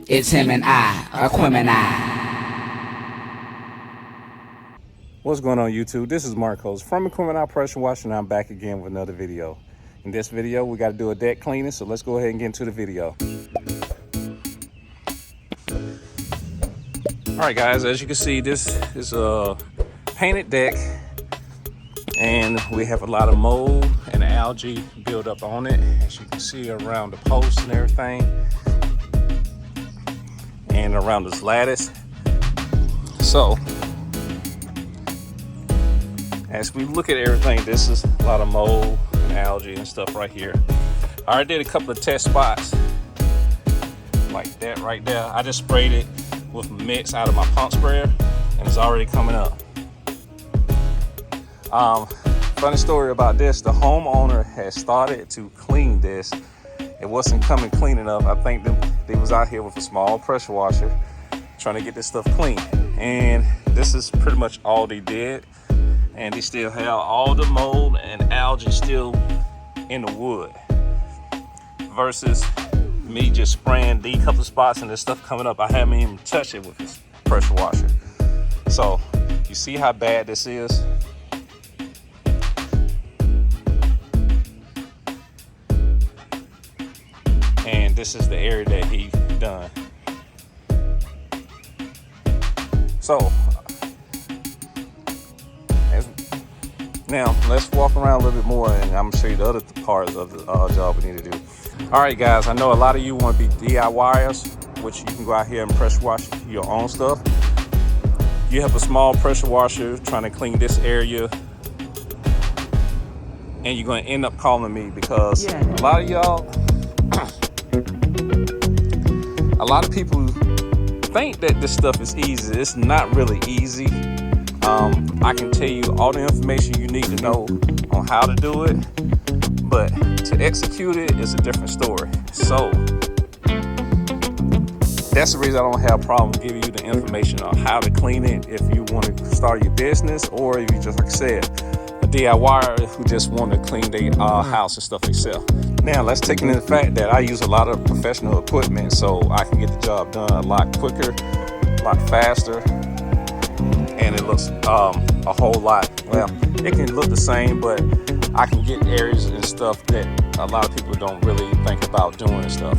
It's him and I, Aquemini. What's going on YouTube? This is Marcos from Equipment Pressure Washer, and I'm back again with another video. In this video, we got to do a deck cleaning, so let's go ahead and get into the video. Alright guys, as you can see, this is a painted deck, and we have a lot of mold and algae built up on it, as you can see around the posts and everything, and around this lattice. So, as we look at everything, this is a lot of mold and algae and stuff right here. I already did a couple of test spots like that right there. I just sprayed it with mix out of my pump sprayer and it's already coming up. Funny story about this, the homeowner has started to clean this. It wasn't coming clean enough. I think they was out here with a small pressure washer trying to get this stuff clean. And this is pretty much all they did. And they still have all the mold and algae still in the wood. Versus me just spraying these couple of spots and this stuff coming up. I haven't even touched it with this pressure washer. So you see how bad this is? And this is the area that he done. So now let's walk around a little bit more and I'm gonna show you the other parts of the job we need to do. All right guys, I know a lot of you want to be DIYers, which you can go out here and pressure wash your own stuff. You have a small pressure washer trying to clean this area, and you're going to end up calling me because a lot of y'all, a lot of people think that this stuff is easy. It's not really easy. I can tell you all the information you need to know on how to do it, but to execute it is a different story. So that's the reason I don't have a problem giving you the information on how to clean it if you want to start your business, or if you just, like I said, a DIYer who just want to clean their house and stuff themselves. Now let's take into the fact that I use a lot of professional equipment, so I can get the job done a lot quicker, a lot faster, and it looks a whole lot, well, it can look the same, but I can get areas and stuff that a lot of people don't really think about doing and stuff.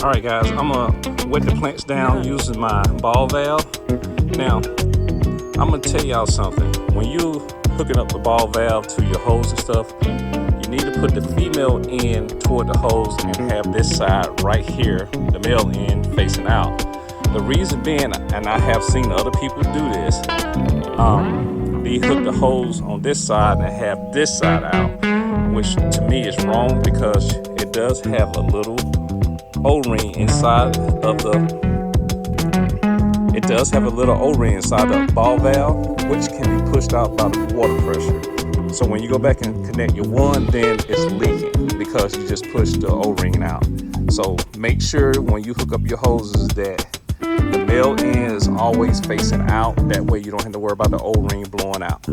All right guys, I'm gonna wet the plants down using my ball valve. Now, I'm gonna tell y'all something. When you hooking up the ball valve to your hose and stuff, you need to put the female end toward the hose and have this side right here, the male end facing out. The reason being, and I have seen other people do this, they hook the hose on this side and have this side out, which to me is wrong because it does have a little O-ring inside of the ball valve, which can be pushed out by the water pressure. So when you go back and connect your one, then it's leaking because you just pushed the O-ring out. So make sure when you hook up your hoses that the male end is always facing out. That way you don't have to worry about the O-ring blowing out.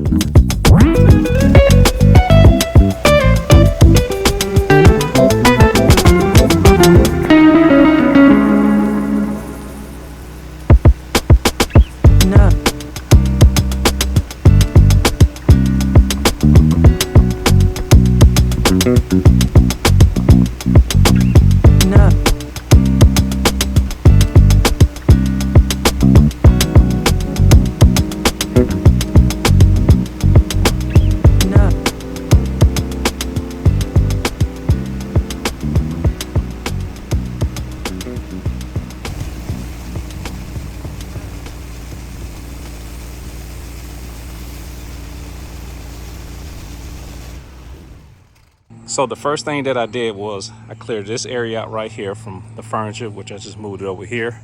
So the first thing that I did was I cleared this area out right here from the furniture, which I just moved it over here.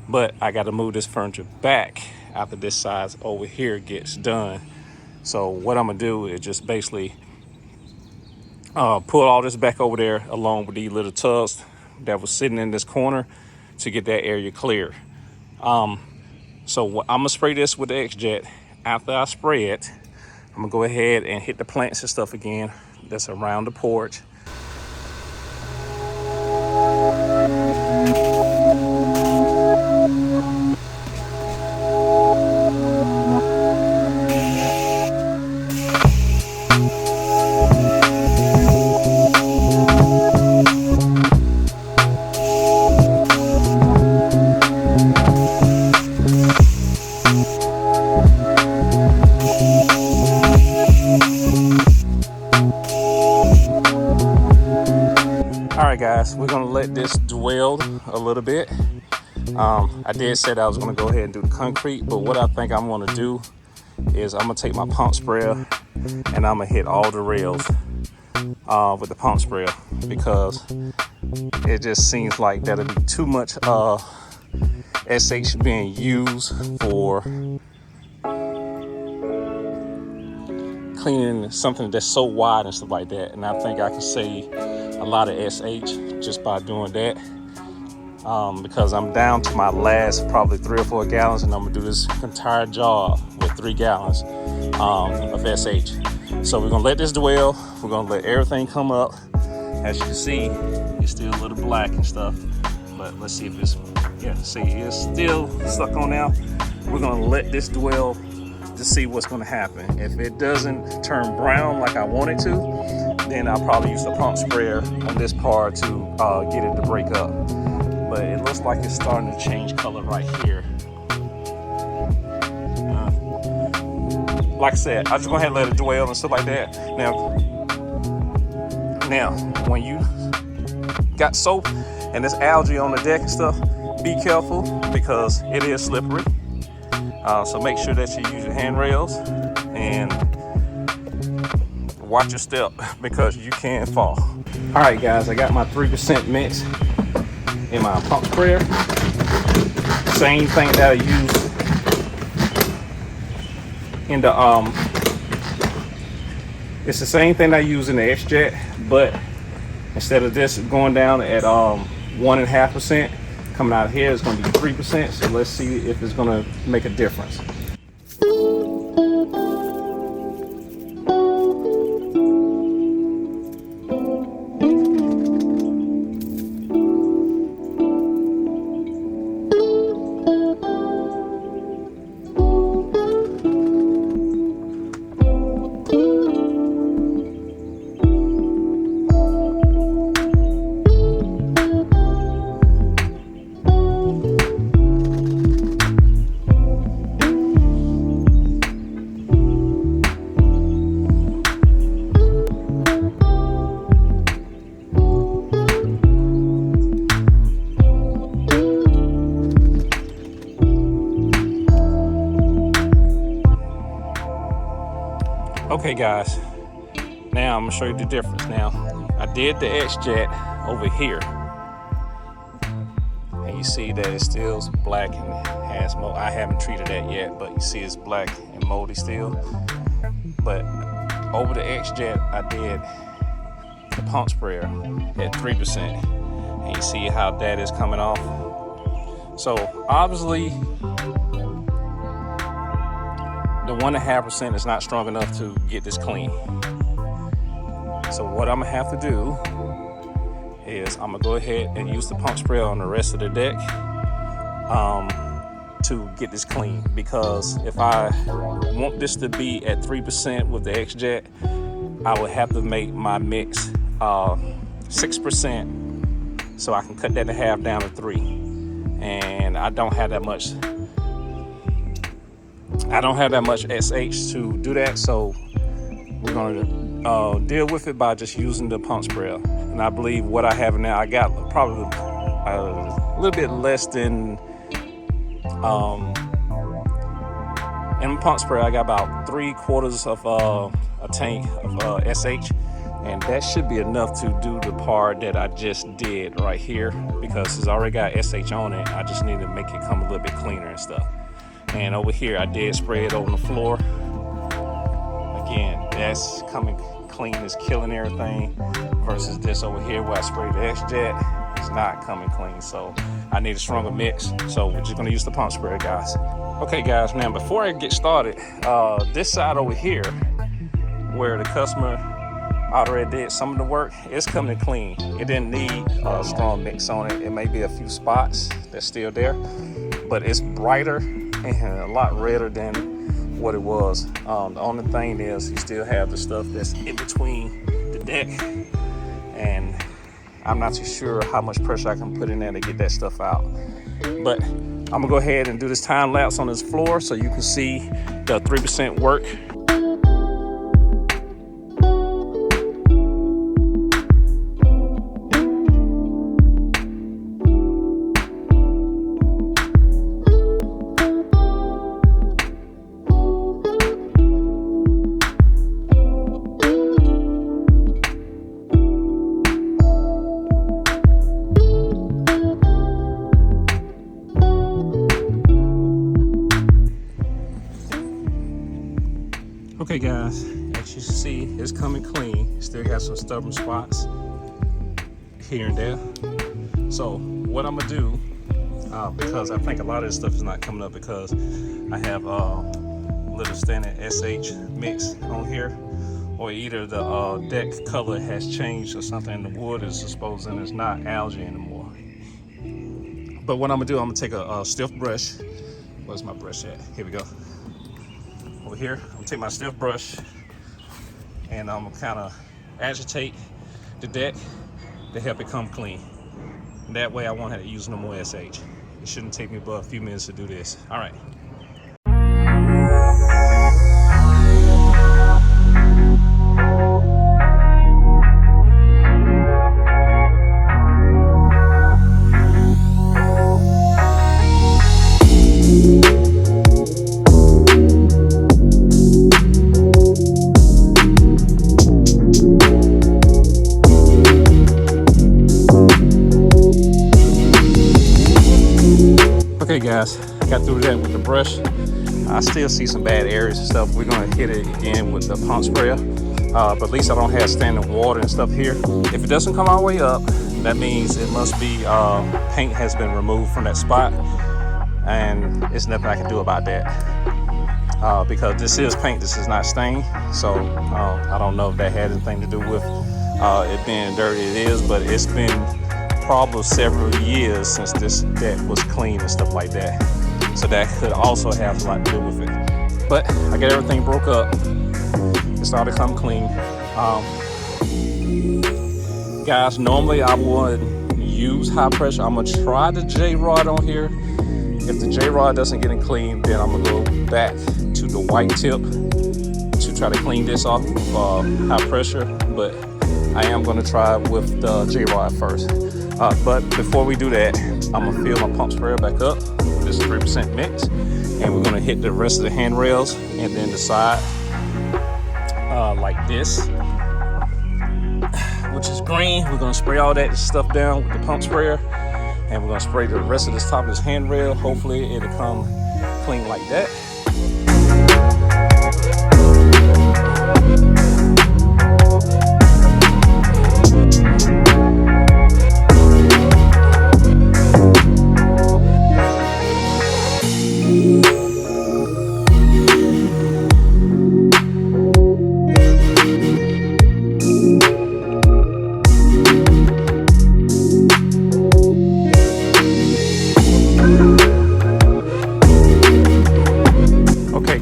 But I got to move this furniture back after this side over here gets done. So what I'm gonna do is just basically pull all this back over there along with these little tubs that was sitting in this corner to get that area clear. So I'm gonna spray this with the X-Jet. After I spray it, I'm gonna go ahead and hit the plants and stuff again that's around the porch. All right, guys, we're gonna let this dwell a little bit. I did say that I was gonna go ahead and do the concrete, but what I think I'm gonna do is I'm gonna take my pump sprayer and I'm gonna hit all the rails with the pump sprayer, because it just seems like that'll be too much SH being used for cleaning something that's so wide and stuff like that. And I think I can save a lot of SH just by doing that, because I'm down to my last probably 3 or 4 gallons, and I'm gonna do this entire job with 3 gallons of SH. So we're gonna let this dwell. We're gonna let everything come up. As you can see, it's still a little black and stuff, but let's see if it's, yeah, see, it's still stuck on now. We're gonna let this dwell to see what's gonna happen. If it doesn't turn brown like I want it to, then I'll probably use the pump sprayer on this part to get it to break up. But it looks like it's starting to change color right here. Like I said, I'm just gonna let it dwell and stuff like that. Now, when you got soap and there's algae on the deck and stuff, be careful because it is slippery. So make sure that you use your handrails and watch your step because you can fall. All right, guys, I got my 3% mix in my pump sprayer. Same thing that I use in the it's the same thing I use in the X-Jet, but instead of this going down at 1.5%, coming out here it's going to be 3%. So let's see if it's going to make a difference. Okay, guys, now I'm gonna show you the difference. Now, I did the X-Jet over here, and you see that it's still black and has mold. I haven't treated that yet, but you see it's black and moldy still. But over the X-Jet, I did the pump sprayer at 3%, and you see how that is coming off. So obviously, the 1.5% is not strong enough to get this clean. So what I'm gonna have to do is I'm gonna go ahead and use the pump sprayer on the rest of the deck to get this clean, because if I want this to be at 3% with the X-Jet, I would have to make my mix 6% so I can cut that in half down to 3. And I don't have that much SH to do that, so we're gonna deal with it by just using the pump sprayer. And I believe what I have now, I got probably a little bit less than in the pump sprayer. I got about 3/4 of a tank of SH, and that should be enough to do the part that I just did right here, because it's already got SH on it. I just need to make it come a little bit cleaner and stuff. And over here, I did spray it on the floor. Again, that's coming clean, it's killing everything, versus this over here where I sprayed the X-Jet, it's not coming clean. So I need a stronger mix. So we're just gonna use the pump sprayer, guys. Okay, guys, now before I get started, this side over here, where the customer already did some of the work, it's coming clean. It didn't need a strong mix on it. It may be a few spots that's still there, but it's brighter and a lot redder than what it was. The only thing is you still have the stuff that's in between the deck, and I'm not too sure how much pressure I can put in there to get that stuff out. But I'm gonna go ahead and do this time lapse on this floor so you can see the 3% work. Okay guys, as you see, it's coming clean. Still got some stubborn spots here and there. So what I'm gonna do, because I think a lot of this stuff is not coming up because I have little standard SH mix on here, or either the deck color has changed or something. The wood is exposed and it's not algae anymore. But what I'm gonna do, I'm gonna take a stiff brush. Where's my brush at? Here we go. Over here, I'm gonna take my stiff brush and I'm gonna kind of agitate the deck to help it come clean. And that way I won't have to use no more SH. It shouldn't take me but a few minutes to do this. All right. Okay guys, I got through that with the brush. I still see some bad areas and stuff. We're gonna hit it again with the pump sprayer. But at least I don't have standing water and stuff here. If it doesn't come all the way up, that means it must be paint has been removed from that spot, and there's nothing I can do about that. Because this is paint, this is not stain. So I don't know if that had anything to do with it being dirty. It is, but it's been probably several years since this deck was clean and stuff like that, so that could also have a lot to do with it. But I got everything broke up. It started to come clean. Guys, normally I would use high pressure. I'm gonna try the J-rod on here. If the J-rod doesn't get it clean, then I'm gonna go back to the white tip to try to clean this off high pressure. But I am gonna try with the J-rod first. But before we do that, I'm gonna fill my pump sprayer back up with this 3% mix, and we're gonna hit the rest of the handrails and then the side like this, which is green. We're gonna spray all that stuff down with the pump sprayer, and we're gonna spray the rest of this top of this handrail. Hopefully it'll come clean like that.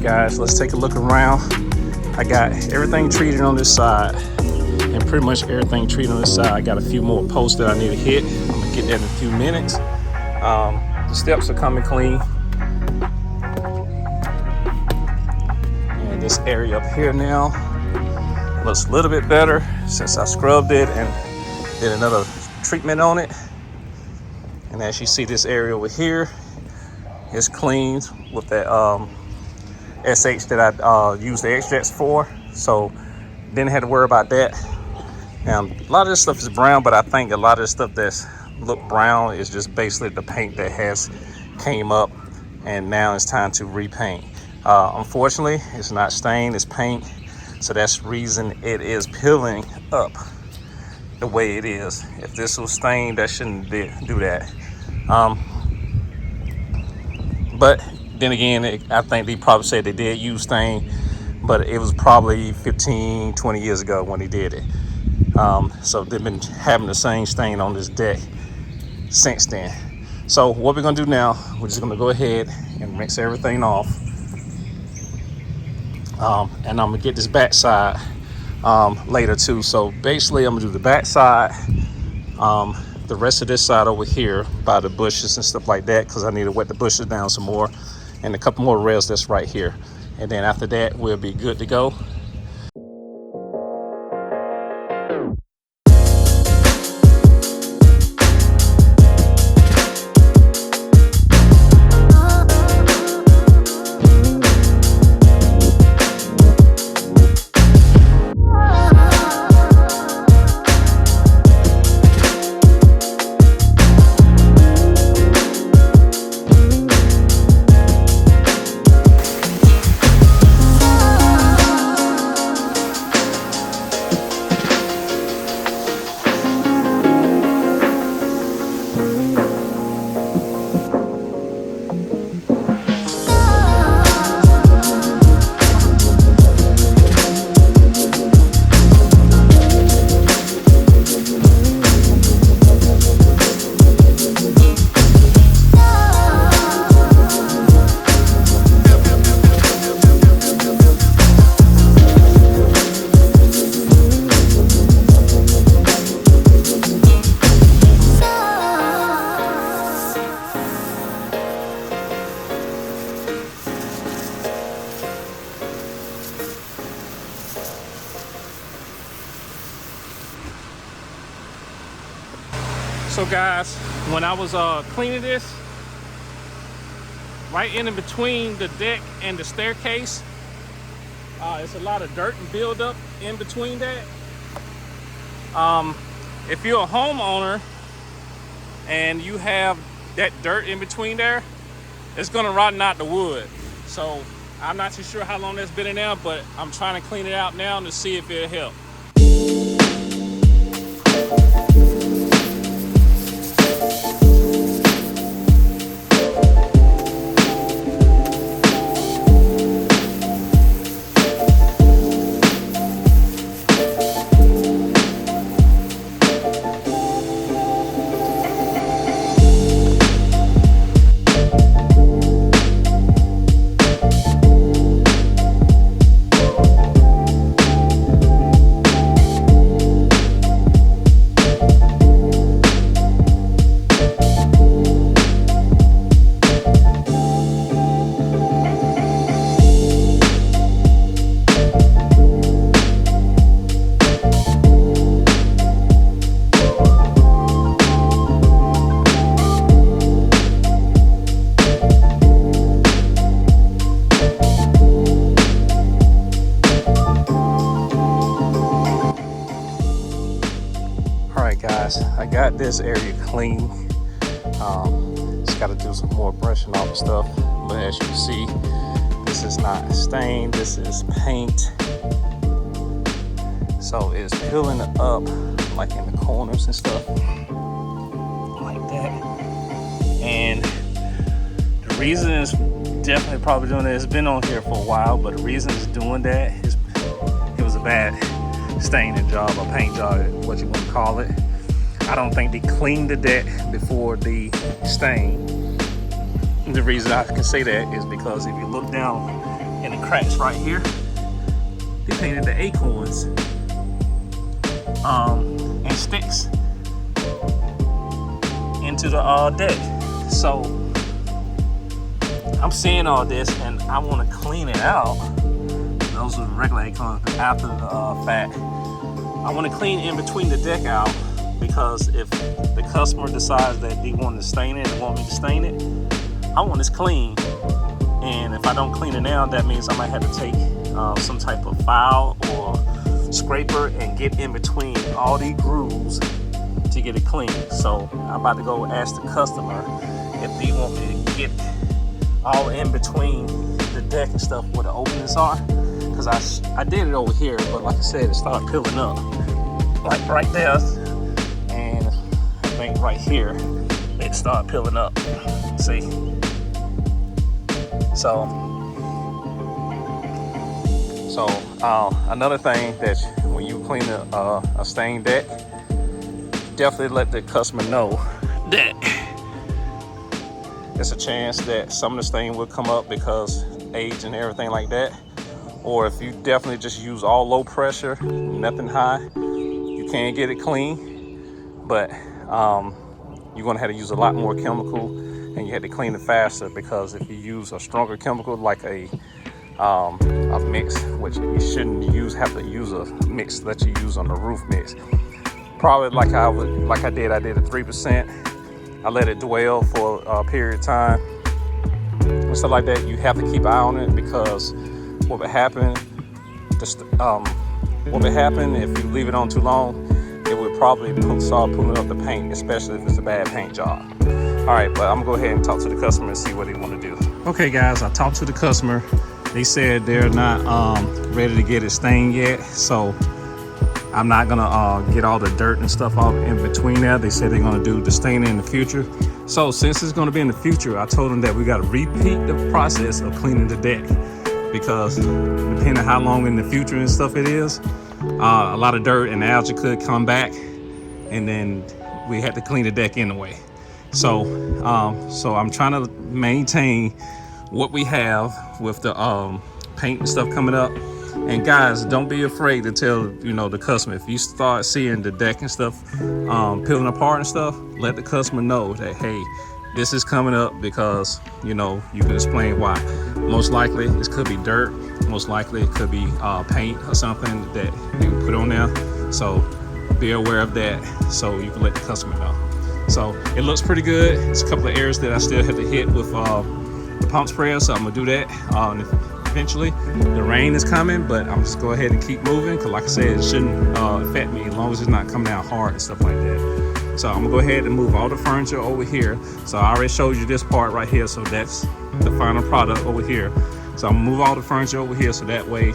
Guys, let's take a look around. I got everything treated on this side, and pretty much everything treated on this side. I got a few more posts that I need to hit. I'm gonna get that in a few minutes. The steps are coming clean, and this area up here now looks a little bit better since I scrubbed it and did another treatment on it. And as you see, this area over here is clean with that SH that I used the extracts for, so didn't have to worry about that. Now, a lot of this stuff is brown, but I think a lot of the stuff that's look brown is just basically the paint that has came up, and now it's time to repaint. Unfortunately, it's not stained, it's paint, so that's the reason it is peeling up the way it is. If this was stained, that shouldn't do that. But then again, I think they probably said they did use stain, but it was probably 15, 20 years ago when he did it. So they've been having the same stain on this deck since then. So what we're gonna do now, we're just gonna go ahead and rinse everything off. And I'm gonna get this back side later too. So basically I'm gonna do the back side, the rest of this side over here by the bushes and stuff like that, because I need to wet the bushes down some more, and a couple more rails that's right here. And then after that, we'll be good to go. So guys, when I was cleaning this, right in between the deck and the staircase, it's a lot of dirt and buildup in between that. If you're a homeowner and you have that dirt in between there, it's gonna rotten out the wood. So I'm not too sure how long that's been in there, but I'm trying to clean it out now to see if it'll help. Guys, I got this area clean. Just got to do some more brushing off and stuff, but as you can see, this is not stained, this is paint, so it's peeling up like in the corners and stuff like that. And the reason it's definitely probably doing that, it's been on here for a while, but the reason it's doing that is it was a bad staining job or paint job, what you want to call it. I don't think they cleaned the deck before the stain. And the reason I can say that is because if you look down in the cracks right here, they painted the acorns and sticks into the deck. So I'm seeing all this and I want to clean it out. Those are regular acorns, but after the fact, I want to clean in between the deck out, because if the customer decides that they want to stain it and want me to stain it, I want this clean. And if I don't clean it now, that means I might have to take some type of file or scraper and get in between all these grooves to get it clean. So I'm about to go ask the customer if they want me to get all in between the deck and stuff where the openings are, because I did it over here, but like I said, it started peeling up like right there, and I think right here it started peeling up. See, So another thing that when you clean a stained deck, definitely let the customer know that there's a chance that some of the stain will come up because age and everything like that. Or if you definitely just use all low pressure, nothing high, you can get it clean, but you're gonna have to use a lot more chemical and you have to clean it faster, because if you use a stronger chemical like a mix, which you shouldn't have to use a mix that you use on the roof mix. Probably I did a 3%. I let it dwell for a period of time and stuff like that. You have to keep an eye on it, because what would happen if you leave it on too long, it would probably start pulling up the paint, especially if it's a bad paint job. All right, but I'm gonna go ahead and talk to the customer and see what they want to do. Okay guys, I talked to the customer. They said they're not ready to get it stained yet, so I'm not gonna get all the dirt and stuff off in between there. They said they're gonna do the staining in the future. So since it's gonna be in the future, I told them that we gotta repeat the process of cleaning the deck, because depending on how long in the future and stuff it is, a lot of dirt and algae could come back, and then we had to clean the deck anyway. So I'm trying to maintain what we have with the paint and stuff coming up. And guys, don't be afraid to tell the customer, if you start seeing the deck and stuff peeling apart and stuff, let the customer know that, hey, this is coming up, because you can explain why. Most likely this could be dirt, most likely it could be paint or something that you put on there. So be aware of that, so you can let the customer know. So it looks pretty good. There's a couple of areas that I still have to hit with the pump sprayer, so I'm gonna do that eventually. The rain is coming, but I'm just go ahead and keep moving, because like I said, it shouldn't affect me as long as it's not coming down hard and stuff like that. So I'm gonna go ahead and move all the furniture over here. So I already showed you this part right here, so that's the final product over here. So I'm gonna move all the furniture over here, so that way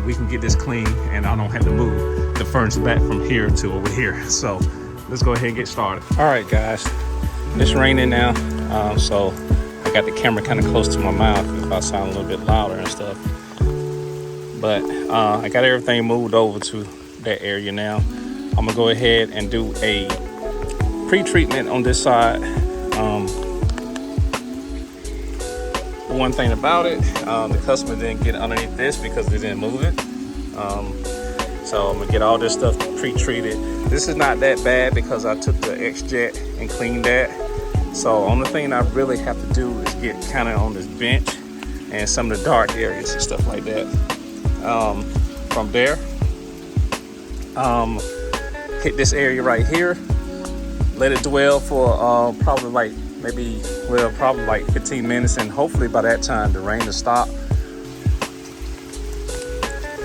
we can get this clean and I don't have to move the furniture back from here to over here. So let's go ahead and get started. All right guys, it's raining now, so I got the camera kind of close to my mouth if I sound a little bit louder and stuff. But I got everything moved over to that area now. I'm gonna go ahead and do a pre-treatment on this side. One thing about it, the customer didn't get underneath this because they didn't move it. So I'm gonna get all this stuff pre-treated. This is not that bad because I took the X-Jet and cleaned that. So only thing I really have to do is get kind of on this bench and some of the dark areas and stuff like that. From there, hit this area right here, let it dwell for probably like 15 minutes, and hopefully by that time the rain will stop.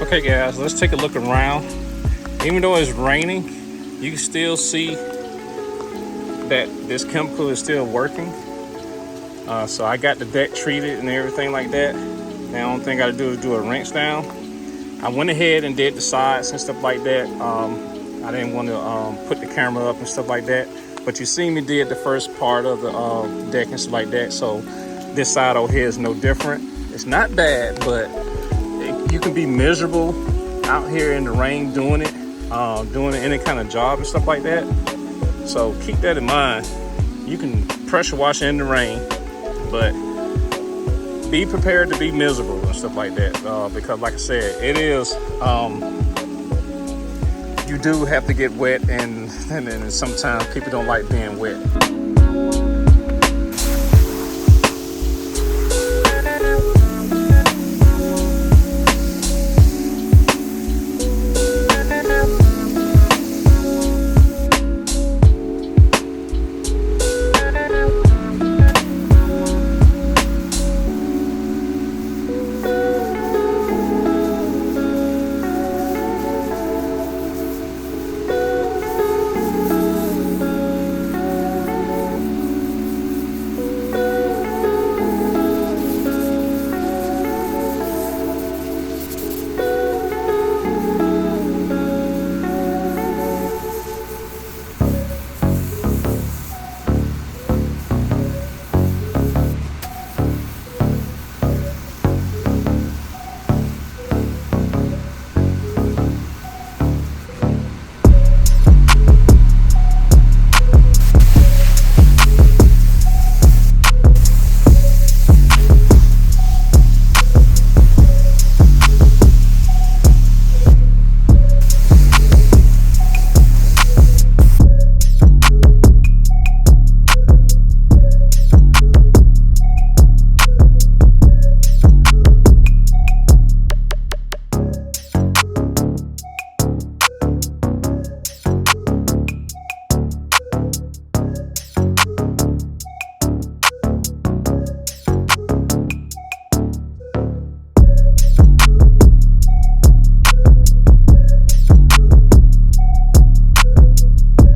Okay guys, let's take a look around. Even though it's raining, you can still see that this chemical is still working. So I got the deck treated and everything like that. Now the only thing I gotta do is do a rinse down. I went ahead and did the sides and stuff like that. I didn't want to put the camera up and stuff like that, but you see me did the first part of the deck and stuff like that. So this side over here is no different. It's not bad, but you can be miserable out here in the rain doing any kind of job and stuff like that. So keep that in mind. You can pressure wash in the rain, but be prepared to be miserable and stuff like that, because like I said, it is you do have to get wet, and sometimes people don't like being wet.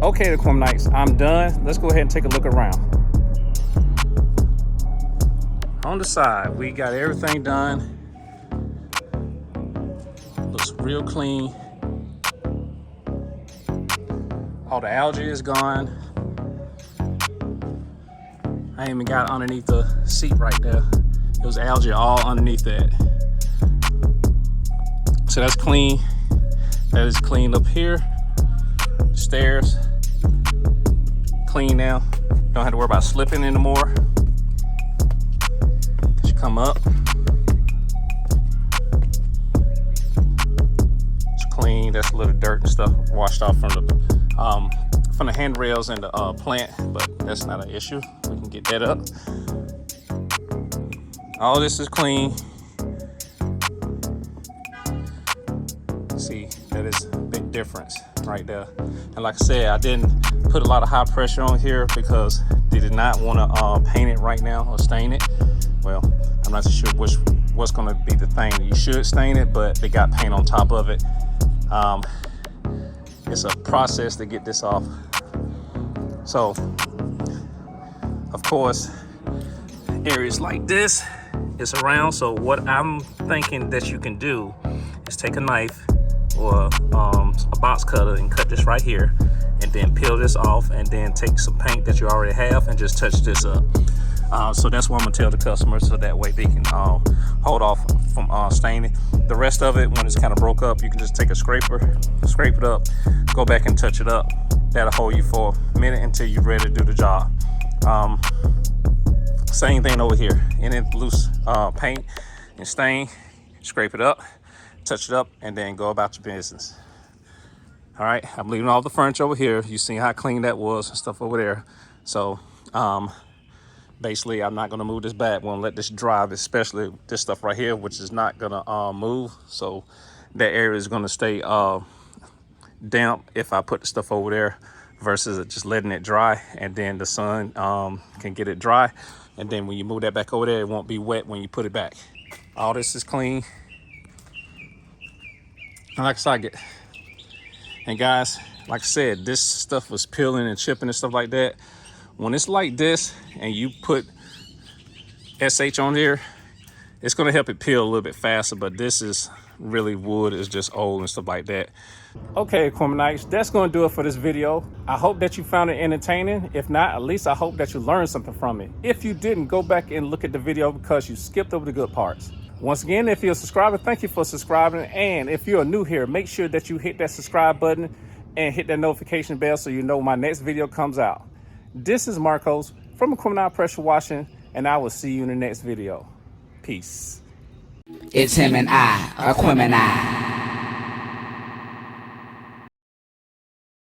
Okay, the Aqueminites, I'm done. Let's go ahead and take a look around. On the side, we got everything done. Looks real clean. All the algae is gone. I even got underneath the seat right there. There was algae all underneath that. So that's clean. That is clean up here. Stairs, clean now. Don't have to worry about slipping anymore. Just come up. It's clean. That's a little dirt and stuff washed off from the handrails and the plant, but that's not an issue. We can get that up. All this is clean. See, that is a big difference right there. And like I said, I didn't put a lot of high pressure on here because they did not want to paint it right now or stain it. Well, I'm not sure what's going to be the thing. You should stain it, but they got paint on top of it. It's a process to get this off. So, of course, areas like this is around. So what I'm thinking that you can do is take a knife or a box cutter and cut this right here, and then peel this off, and then take some paint that you already have and just touch this up. So that's what I'm gonna tell the customers, so that way they can hold off from staining. The rest of it, when it's kind of broke up, you can just take a scraper, scrape it up, go back and touch it up. That'll hold you for a minute until you're ready to do the job. Same thing over here. Any loose paint and stain, scrape it up, touch it up, and then go about your business. All right, I'm leaving all the furniture over here. You see how clean that was and stuff over there. So basically, I'm not gonna move this back. We're gonna let this dry, especially this stuff right here, which is not gonna move. So that area is gonna stay damp if I put the stuff over there versus just letting it dry, and then the sun can get it dry. And then when you move that back over there, it won't be wet when you put it back. All this is clean. And like I said, and guys, like I said, this stuff was peeling and chipping and stuff like that. When it's like this and you put SH on here, it's gonna help it peel a little bit faster, but this is really wood, is just old and stuff like that. Okay, Aqueminites, that's gonna do it for this video. I hope that you found it entertaining. If not, at least I hope that you learned something from it. If you didn't, go back and look at the video because you skipped over the good parts. Once again, if you're a subscriber, thank you for subscribing. And if you're new here, make sure that you hit that subscribe button and hit that notification bell so you know my next video comes out. This is Marcos from Aquemini Pressure Washing, and I will see you in the next video. Peace. It's him and I, Aquemini.